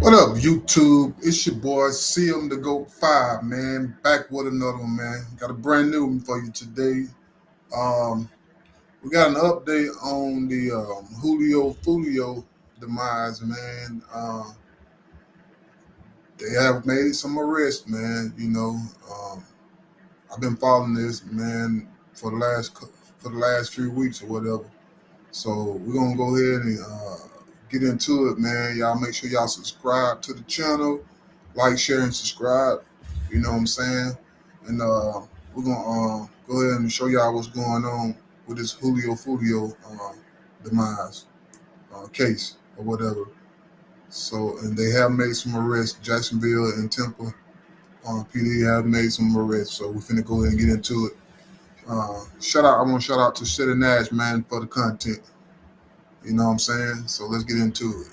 What up, YouTube? It's your boy, CM the Goat 5, man. Back with another one, man. Got a brand new one for you today. Um, we got an update on the Julio Fulio demise, man. They have made some arrests, man. I've been following this, man, for the last few weeks or whatever. So we're gonna go ahead and get into it, man. Y'all make sure y'all subscribe to the channel, like, share, and subscribe. You know what I'm saying? And we're gonna go ahead and show y'all what's going on with this Julio Fulio demise case or whatever. So, and they have made some arrests. Jacksonville and Tampa Pd have made some arrests. So we're finna go ahead and get into it. I want to shout out to City Nash, man, for the content. You know what I'm saying? So let's get into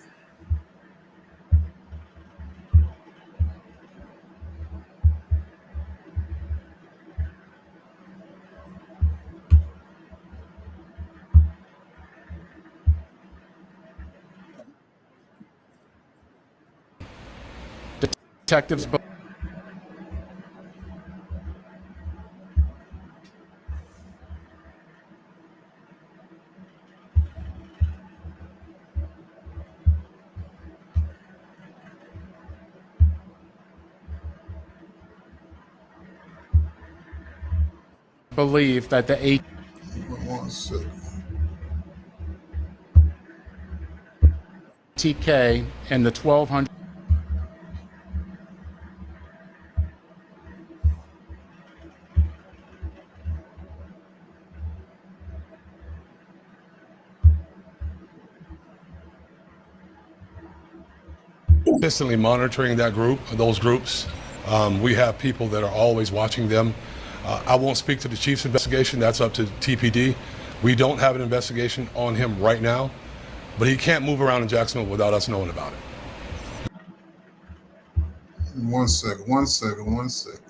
it. Detectives believe that the ATK and the 1200 consistently monitoring those groups. We have people that are always watching them. I won't speak to the chief's investigation. That's up to TPD. We don't have an investigation on him right now, but he can't move around in Jacksonville without us knowing about it. One second.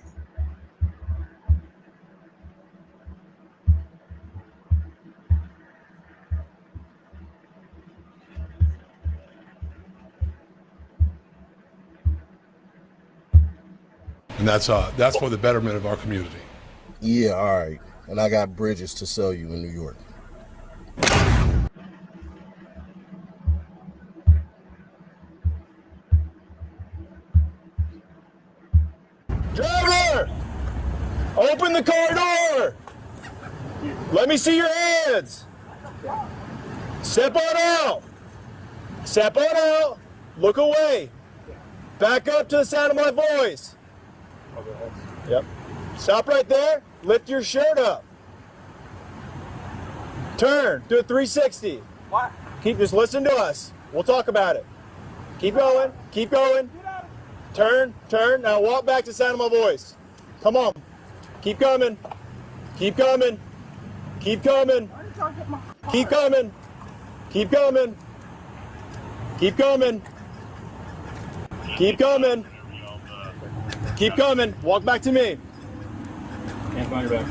And that's for the betterment of our community. Yeah, all right. And I got bridges to sell you in New York. Driver! Open the car door! Let me see your hands! Step on out! Step on out! Look away! Back up to the sound of my voice! Yep. Stop right there. Lift your shirt up. Turn. Do a 360. What? Just listen to us. We'll talk about it. Keep going. Keep going. Turn. Now walk back to the sound of my voice. Come on. Keep coming. Keep coming. Keep coming. Keep coming. Keep coming. Keep coming. Keep coming. Keep coming. Walk back to me. Can't find your back.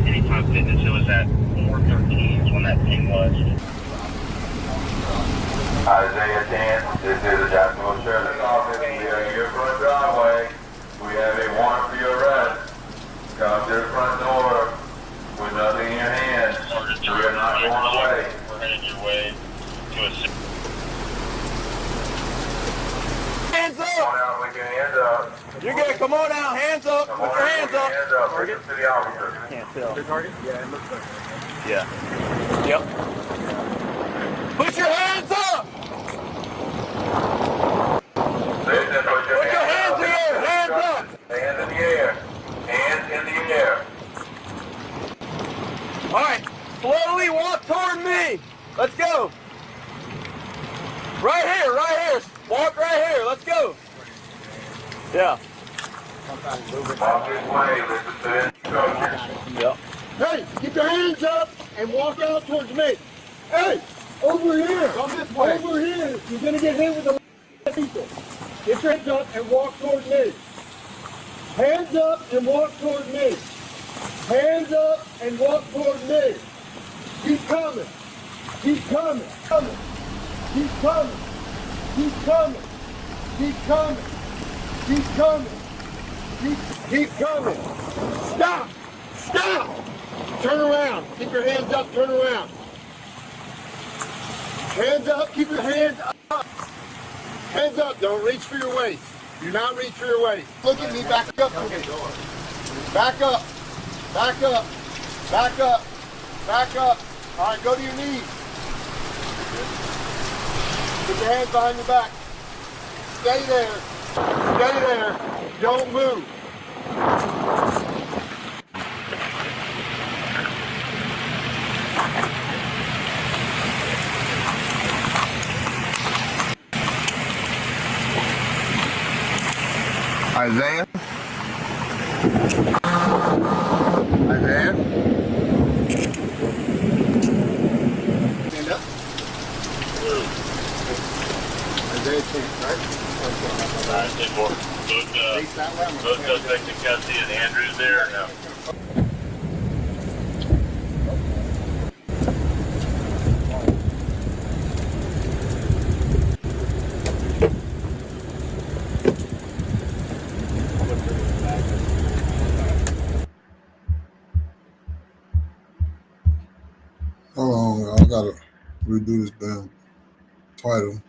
Anytime Fitness, it was at 413 is when that thing was. Isaiah Dan, this is the Jacksonville Sheriff's Office. We are in your front driveway. We have a warrant for your arrest. Come to the front door with nothing in your hands. We are not going away. We're headed your way to a city. Hands Come up! on out with your hands up. You're good. Come on out. Hands up. Come Put on your out hands with your up. hands up. Target city officer. Can't tell. Your target? Yeah, it looks like it. Yeah. Yep. Put your hands up! Listen, put your Put your hands up. in the air. Hands up! Hands in the air. Hands in the air. All right. Slowly walk toward me. Let's go. Right here. Walk right here. Let's go. Yeah. Walk this way. Listen to the instructions. Yep. Hey, keep your hands up and walk out towards me. Hey, over here. Come this way. Over here. You're going to get hit with a people. Get your hands up and walk toward me. Hands up and walk toward me. Hands up and walk toward me. Keep coming. Keep coming. Coming. Keep coming. Keep coming. Keep coming. Keep coming. Keep coming. Stop. Stop. Turn around. Keep your hands up. Turn around. Hands up. Keep your hands up. Hands up. Don't reach for your waist. Do not reach for your waist. Look at me. Back up. Back up. Back up. Back up. Back up. All right, go to your knees. Put your hands behind your back. Stay there. Stay there. Don't move. Isaiah? Isaiah? Stand up. Isaiah, stand, right? Alright, then both Section Custody and Andrews there. No. Hold on, I gotta redo this damn title.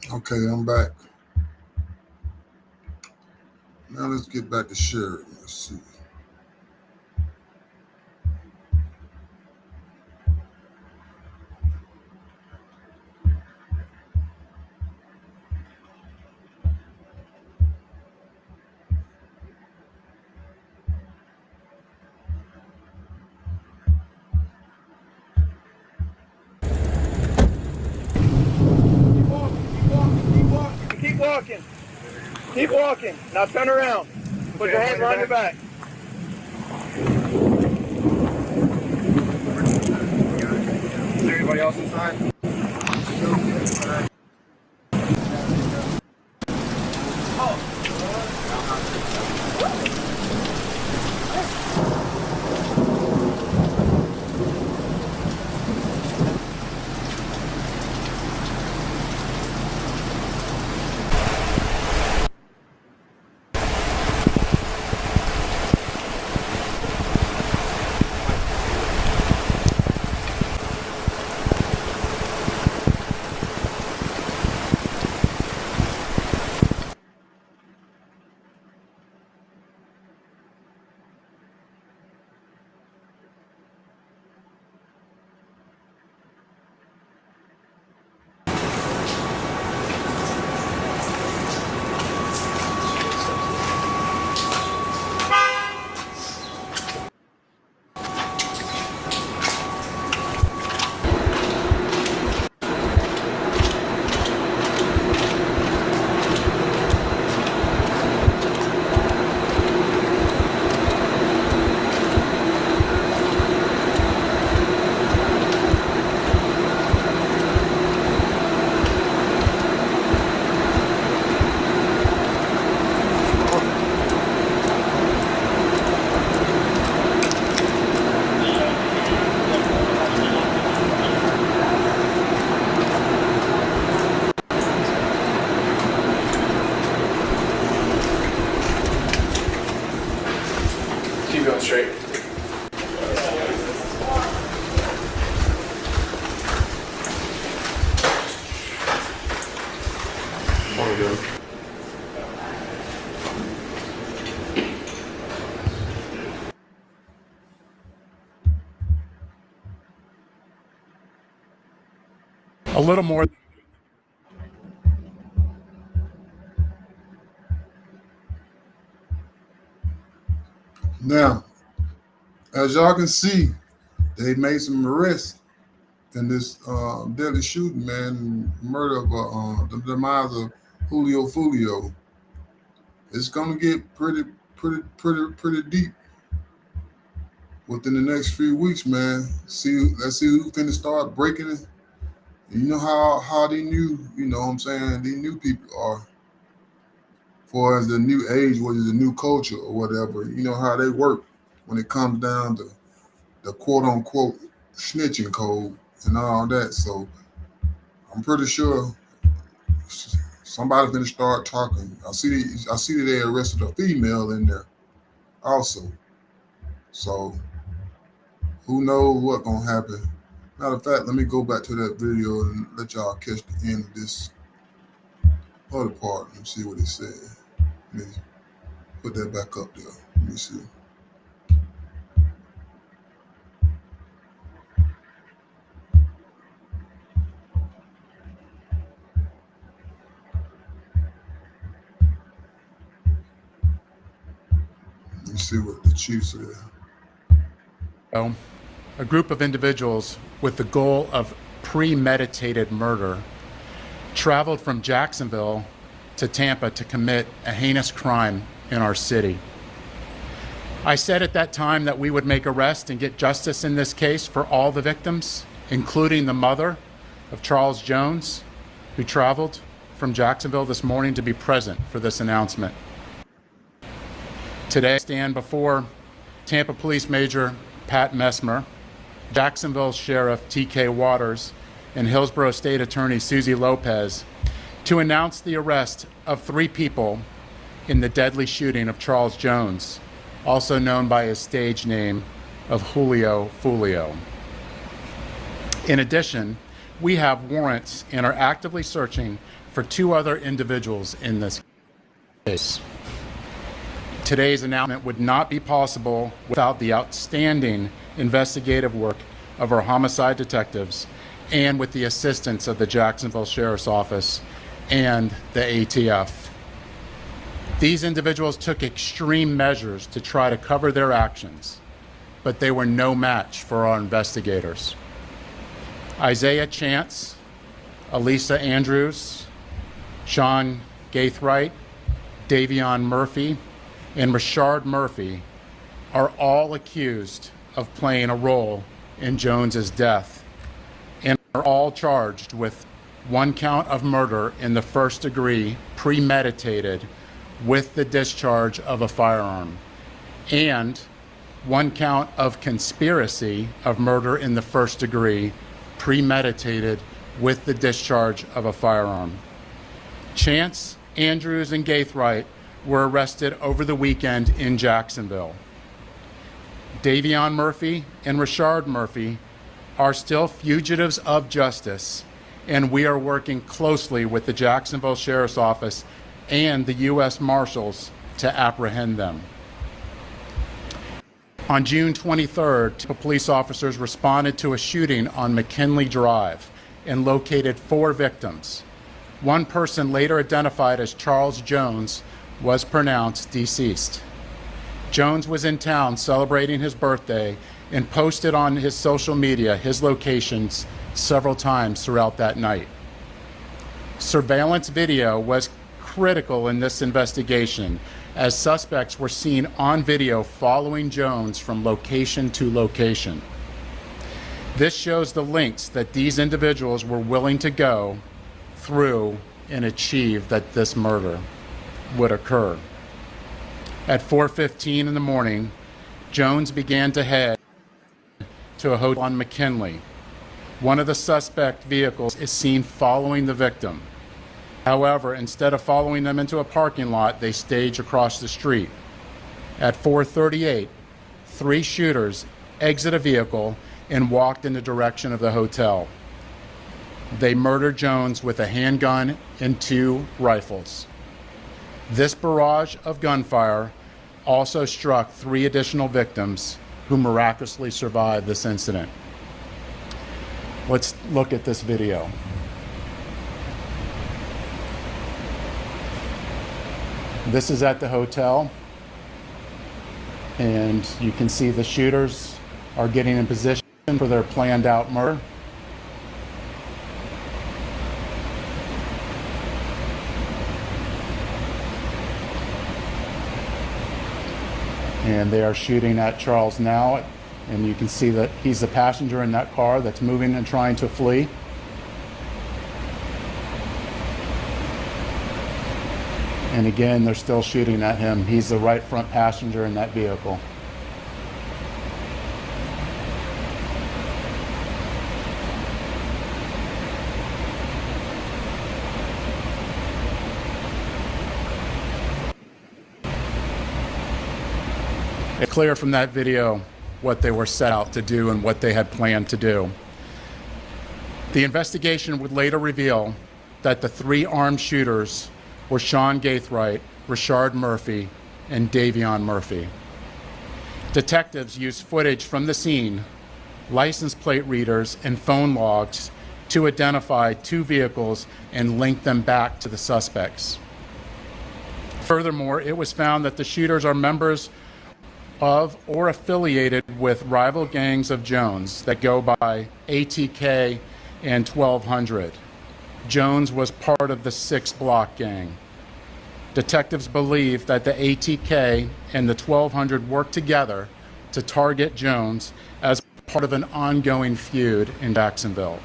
Okay, I'm back. Now let's get back to sharing. Let's see. Keep walking. Now turn around. Put your hands behind your back. Is there anybody else inside? Keep going straight. What are we doing? A little more. Now, as y'all can see, they made some arrests in this deadly shooting, man, murder of the demise of Julio Fulio. It's gonna get pretty deep within the next few weeks, man. Let's see who's finna start breaking it. And you know how they new, you know what I'm saying, these new people are. For as the new age, what is the new culture or whatever, you know how they work when it comes down to the quote unquote snitching code and all that. So I'm pretty sure somebody's gonna start talking. I see that they arrested a female in there also. So who knows what's gonna happen. Matter of fact, let me go back to that video and let y'all catch the end of this other part and see what it said. Let me put that back up there. Let me see. Let me see what the chief said. A group of individuals with the goal of premeditated murder traveled from Jacksonville to Tampa to commit a heinous crime in our city. I said at that time that we would make arrests and get justice in this case for all the victims, including the mother of Charles Jones, who traveled from Jacksonville this morning to be present for this announcement. Today, I stand before Tampa Police Major Pat Messmer, Jacksonville Sheriff T.K. Waters, and Hillsborough State Attorney Susie Lopez to announce the arrest of 3 people in the deadly shooting of Charles Jones, also known by his stage name of Julio Fulio. In addition, we have warrants and are actively searching for 2 other individuals in this case. Today's announcement would not be possible without the outstanding investigative work of our homicide detectives and with the assistance of the Jacksonville Sheriff's Office and the ATF. These individuals took extreme measures to try to cover their actions, but they were no match for our investigators. Isaiah Chance, Elisa Andrews, Sean Gaithright, Davion Murphy, and Rashard Murphy are all accused of playing a role in Jones's death and are all charged with 1 count of murder in the first degree, premeditated with the discharge of a firearm, and 1 count of conspiracy of murder in the first degree, premeditated with the discharge of a firearm. Chance, Andrews, and Gaithright were arrested over the weekend in Jacksonville. Davion Murphy and Rashard Murphy are still fugitives of justice, and we are working closely with the Jacksonville Sheriff's Office and the U.S. Marshals to apprehend them. On June 23rd, police officers responded to a shooting on McKinley Drive and located 4 victims. One person, later identified as Charles Jones, was pronounced deceased. Jones was in town celebrating his birthday and posted on his social media his locations several times throughout that night. Surveillance video was critical in this investigation, as suspects were seen on video following Jones from location to location. This shows the lengths that these individuals were willing to go through and achieve that this murder would occur. At 4:15 in the morning, Jones began to head to a hotel on McKinley. One of the suspect vehicles is seen following the victim. However, instead of following them into a parking lot, they stage across the street. At 4:38, 3 shooters exit a vehicle and walked in the direction of the hotel. They murdered Jones with a handgun and 2 rifles. This barrage of gunfire also struck 3 additional victims who miraculously survived this incident. Let's look at this video. This is at the hotel, and you can see the shooters are getting in position for their planned out murder. And they are shooting at Charles now, and you can see that he's the passenger in that car that's moving and trying to flee. And again, they're still shooting at him. He's the right front passenger in that vehicle. It's clear from that video what they were set out to do and what they had planned to do. The investigation would later reveal that the 3 armed shooters were Sean Gaithright, Rashard Murphy, and Davion Murphy. Detectives used footage from the scene, license plate readers, and phone logs to identify 2 vehicles and link them back to the suspects. Furthermore, it was found that the shooters are members of or affiliated with rival gangs of Jones that go by ATK and 1200. Jones was part of the 6 Block gang. Detectives believe that the ATK and the 1200 worked together to target Jones as part of an ongoing feud in Jacksonville.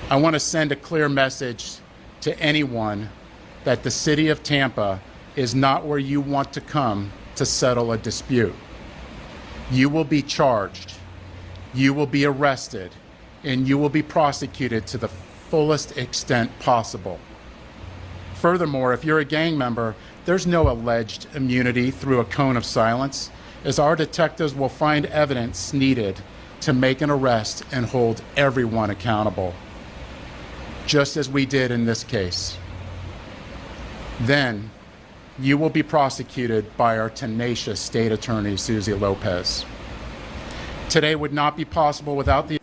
I want to send a clear message to anyone that the city of Tampa is not where you want to come to settle a dispute. You will be charged, you will be arrested, and you will be prosecuted to the fullest extent possible. Furthermore, if you're a gang member, there's no alleged immunity through a cone of silence, as our detectives will find evidence needed to make an arrest and hold everyone accountable, just as we did in this case. Then, you will be prosecuted by our tenacious state attorney, Susie Lopez. Today would not be possible without the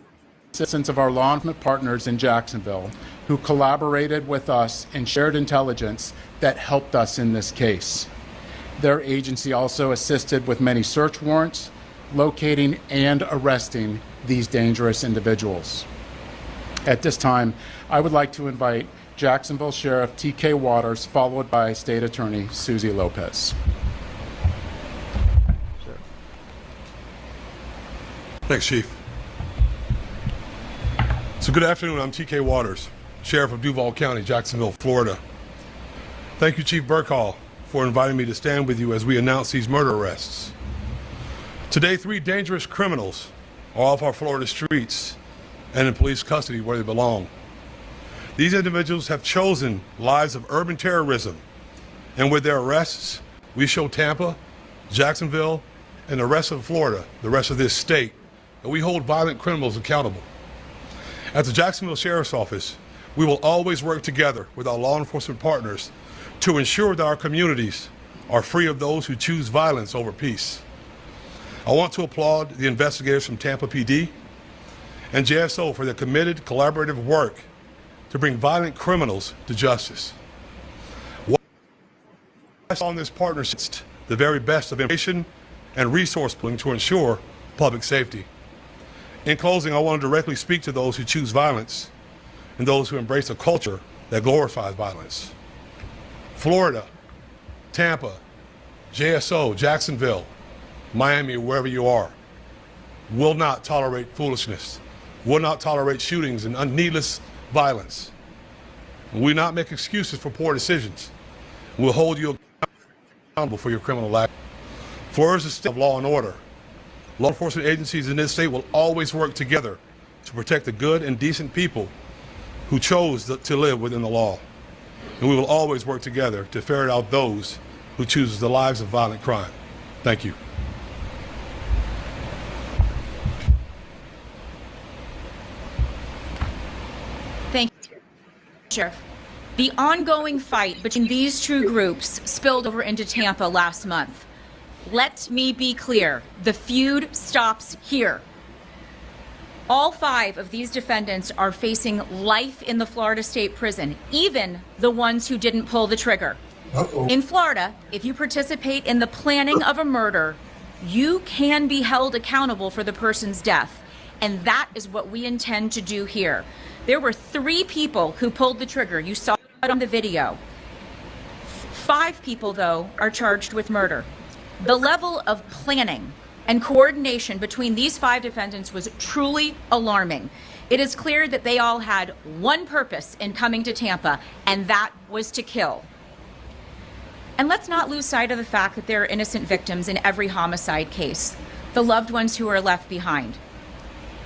assistance of our law enforcement partners in Jacksonville, who collaborated with us and shared intelligence that helped us in this case. Their agency also assisted with many search warrants, locating and arresting these dangerous individuals. At this time, I would like to invite Jacksonville Sheriff TK Waters, followed by State Attorney Susie Lopez. Thanks, Chief. So good afternoon, I'm TK Waters, Sheriff of Duval County, Jacksonville, Florida. Thank you, Chief Burkhall, for inviting me to stand with you as we announce these murder arrests. Today, 3 dangerous criminals are off our Florida streets and in police custody where they belong. These individuals have chosen lives of urban terrorism, and with their arrests, we show Tampa, Jacksonville, and the rest of Florida, the rest of this state, that we hold violent criminals accountable. At the Jacksonville Sheriff's Office, we will always work together with our law enforcement partners to ensure that our communities are free of those who choose violence over peace. I want to applaud the investigators from Tampa Pd and JSO for their committed collaborative work to bring violent criminals to justice. What I saw in this partnership is the very best of information and resource pooling to ensure public safety. In closing, I want to directly speak to those who choose violence and those who embrace a culture that glorifies violence. Florida, Tampa, JSO, Jacksonville, Miami, wherever you are, will not tolerate foolishness, will not tolerate shootings and needless violence. We will not make excuses for poor decisions. We'll hold you accountable for your criminal act. Florida is a state of law and order. Law enforcement agencies in this state will always work together to protect the good and decent people who chose to live within the law. And we will always work together to ferret out those who choose the lives of violent crime. Thank you. Thank you, Sheriff. The ongoing fight between these two groups spilled over into Tampa last month. Let me be clear, the feud stops here. All 5 of these defendants are facing life in the Florida State Prison, even the ones who didn't pull the trigger. In Florida, if you participate in the planning of a murder, you can be held accountable for the person's death. And that is what we intend to do here. There were 3 people who pulled the trigger. You saw it on the video. 5 people, though, are charged with murder. The level of planning and coordination between these 5 defendants was truly alarming. It is clear that they all had one purpose in coming to Tampa, and that was to kill. And let's not lose sight of the fact that there are innocent victims in every homicide case, the loved ones who are left behind.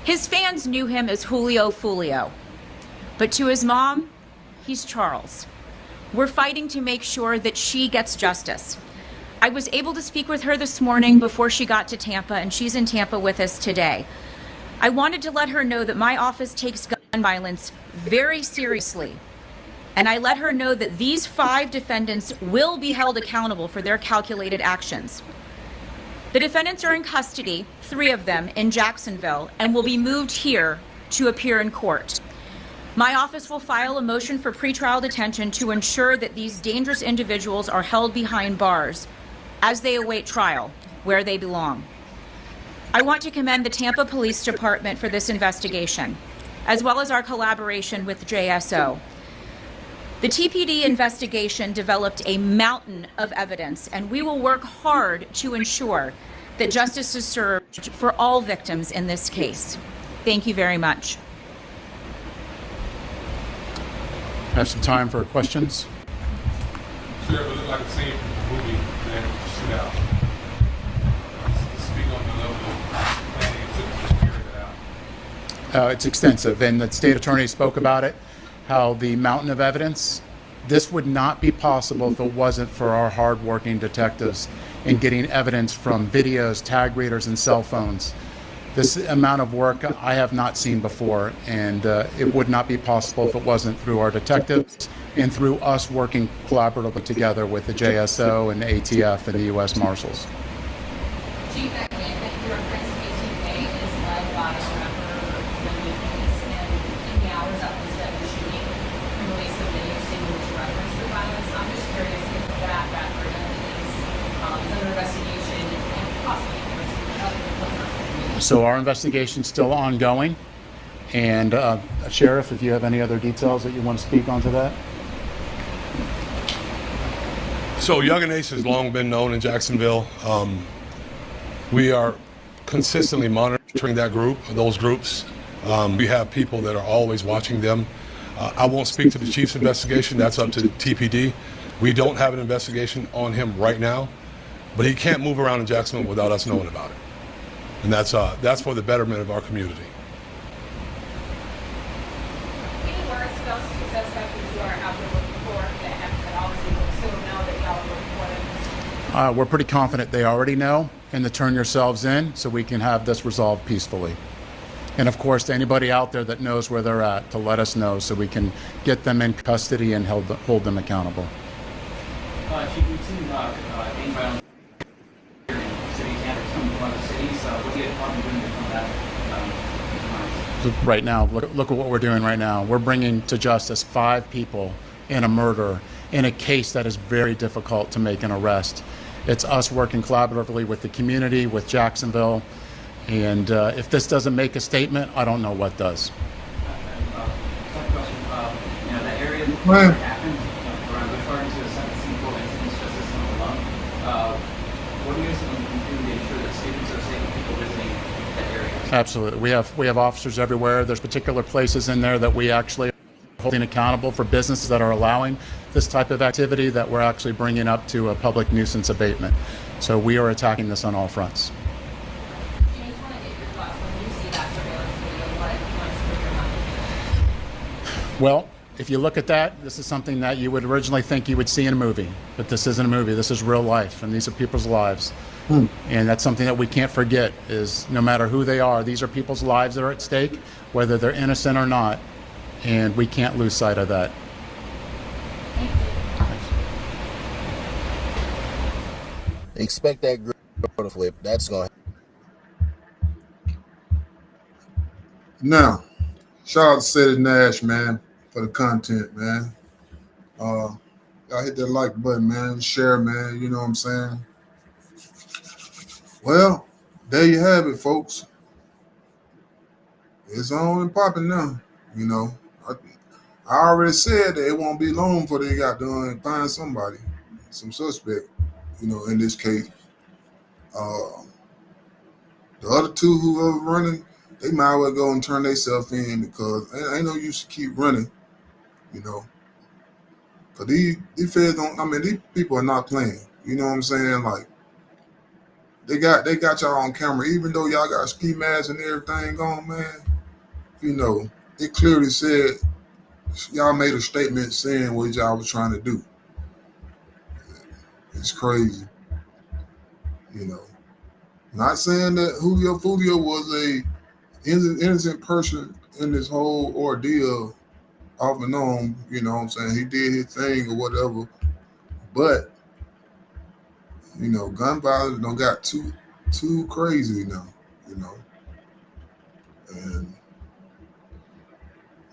His fans knew him as Julio Fulio, but to his mom, he's Charles. We're fighting to make sure that she gets justice. I was able to speak with her this morning before she got to Tampa, and she's in Tampa with us today. I wanted to let her know that my office takes gun violence very seriously, and I let her know that these 5 defendants will be held accountable for their calculated actions. The defendants are in custody, 3 of them in Jacksonville, and will be moved here to appear in court. My office will file a motion for pretrial detention to ensure that these dangerous individuals are held behind bars as they await trial, where they belong. I want to commend the Tampa Police Department for this investigation, as well as our collaboration with JSO. The TPD investigation developed a mountain of evidence, and we will work hard to ensure that justice is served for all victims in this case. Thank you very much. Have some time for questions. Sheriff, it looked like a scene from the movie that shootout. Speak on the level of planning it took to carry that out. It's extensive, and the state attorney spoke about it, how the mountain of evidence, this would not be possible if it wasn't for our hardworking detectives in getting evidence from videos, tag readers, and cell phones. This amount of work I have not seen before, and it would not be possible if it wasn't through our detectives and through us working collaboratively together with the JSO and the ATF and the U.S. Marshals. Chief, your presentation today is led by a member of the police, and in the hours up to the shooting, the release of video signals reference to violence. I'm just curious if that record evidence is under investigation and possibly So our investigation's still ongoing. And Sheriff, if you have any other details that you want to speak onto that. So Young and Ace has long been known in Jacksonville. We are consistently monitoring that group, those groups. We have people that are always watching them. I won't speak to the chief's investigation. That's up to TPD. We don't have an investigation on him right now, but he can't move around in Jacksonville without us knowing about it. And that's for the betterment of our community. Any words those two suspects that you are out there looking for that obviously will still know that y'all are looking for them? We're pretty confident they already know, and to turn yourselves in so we can have this resolved peacefully. And of course, to anybody out there that knows where they're at, to let us know so we can get them in custody and hold them accountable. Chief, we've seen gang violence here in city campus coming from other cities. What are you department doing to combat Right now, look at what we're doing right now. We're bringing to justice 5 people in a murder in a case that is very difficult to make an arrest. It's us working collaboratively with the community, with Jacksonville, and if this doesn't make a statement, I don't know what does. Second question, that area where it happened, around the Garden to a 17-fold incidents justice system alone, what are you guys going to do to ensure that students are safe and people visiting that area? Absolutely. We have officers everywhere. There's particular places in there that we actually are holding accountable for businesses that are allowing this type of activity that we're actually bringing up to a public nuisance abatement. So we are attacking this on all fronts. I just want to get your thoughts when you see that surveillance video. What influence your mind? Well, if you look at that, this is something that you would originally think you would see in a movie, but this isn't a movie. This is real life, and these are people's lives. And that's something that we can't forget is no matter who they are, these are people's lives that are at stake, whether they're innocent or not, and we can't lose sight of that. Expect that girl to flip. That's going to Now, shout out to Cedric Nash, man, for the content, man. Y'all hit that like button, man. Share, man. You know what I'm saying? Well, there you have it, folks. It's on and popping now. You know, I already said that it won't be long before they got done and find somebody, some suspect. You know, in this case, the other 2 who are running, they might well go and turn themselves in because ain't no use to keep running. You know, because these feds don't. I mean, these people are not playing. You know what I'm saying? Like. They got y'all on camera, even though y'all got ski masks and everything on, man. You know, it clearly said y'all made a statement saying what y'all was trying to do. It's crazy. You know, not saying that Julio Fulio was a innocent person in this whole ordeal off and on. You know what I'm saying? He did his thing or whatever, but. You know, gun violence don't got too crazy now, you know. And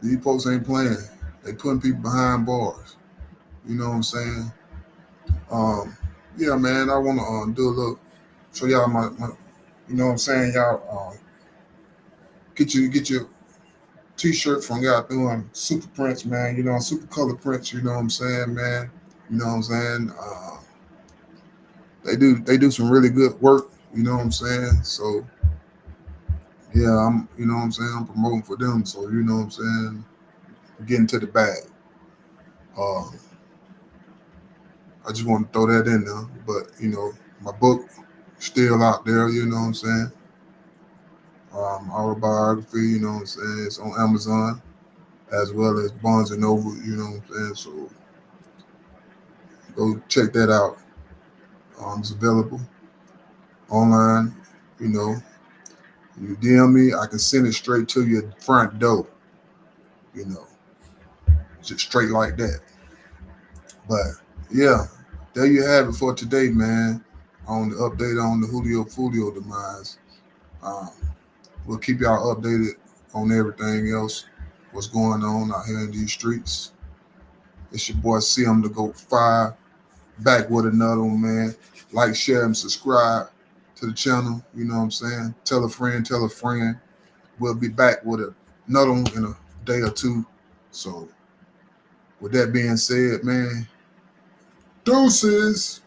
these folks ain't playing. They putting people behind bars. You know what I'm saying? Yeah, man, I want to do a little, show y'all my you know what I'm saying? Y'all get your t-shirt from y'all doing super prints, man. You know, super color prints, you know what I'm saying, man? You know what I'm saying? They do some really good work, you know what I'm saying? So yeah, I'm you know what I'm saying, I'm promoting for them. So you know what I'm saying, getting to the bag. I just want to throw that in there. But you know, my book still out there, you know what I'm saying? Autobiography, you know what I'm saying? It's on Amazon as well as Barnes and Noble, you know what I'm saying? So go check that out. It's available online. You know, you DM me, I can send it straight to your front door. You know, just straight like that. But yeah, there you have it for today, man. On the update on the Julio Fulio demise. We'll keep y'all updated on everything else, what's going on out here in these streets. It's your boy CM to go 5, back with another one, man. Like, share, and subscribe to the channel. You know what I'm saying? Tell a friend, tell a friend. We'll be back with another one in a day or two. So with that being said, man, deuces.